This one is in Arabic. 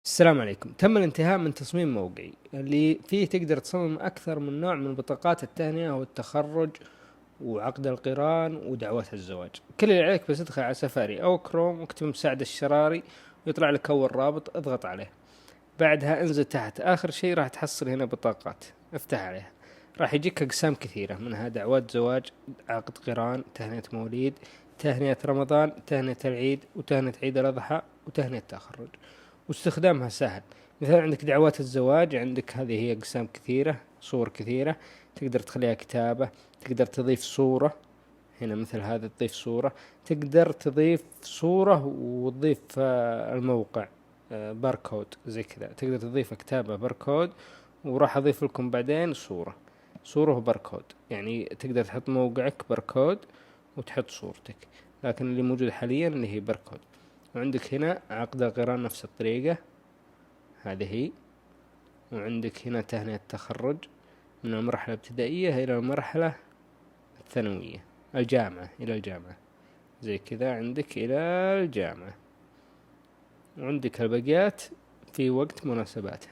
السلام عليكم. تم الانتهاء من تصميم موقعي اللي فيه تقدر تصمم أكثر من نوع من بطاقات التهنئة والتخرج وعقد القران ودعوات الزواج. كل اللي عليك بس تدخل على سفاري أو كروم واكتب مساعد الشراري ويطلع لك أول رابط، اضغط عليه. بعدها انزل تحت، آخر شيء راح تحصل هنا بطاقات، افتح عليها. راح يجيك أقسام كثيرة، منها دعوات زواج، عقد قران، تهنئة موليد، تهنئة رمضان، تهنئة العيد، وتهنئة عيد الأضحى، وتهنئة تخرج. واستخدامها سهل. مثلا عندك دعوات الزواج، عندك هذه هي أقسام كثيرة، صور كثيرة، تقدر تخليها كتابة، تقدر تضيف صورة. هنا مثل هذا تضيف صورة، تقدر تضيف صورة وتضيف الموقع باركود زي كذا، تقدر تضيف كتابة باركود. وراح أضيف لكم بعدين صورة وباركود، يعني تقدر تحط موقعك باركود وتحط صورتك، لكن اللي موجود حاليا اللي هي باركود. وعندك هنا عقد القران نفس الطريقة، هذه هي. وعندك هنا تهنئة التخرج من المرحلة الابتدائية إلى المرحلة الثانوية، الجامعة إلى الجامعة، زي كذا عندك إلى الجامعة. وعندك الباقيات في وقت مناسباتها.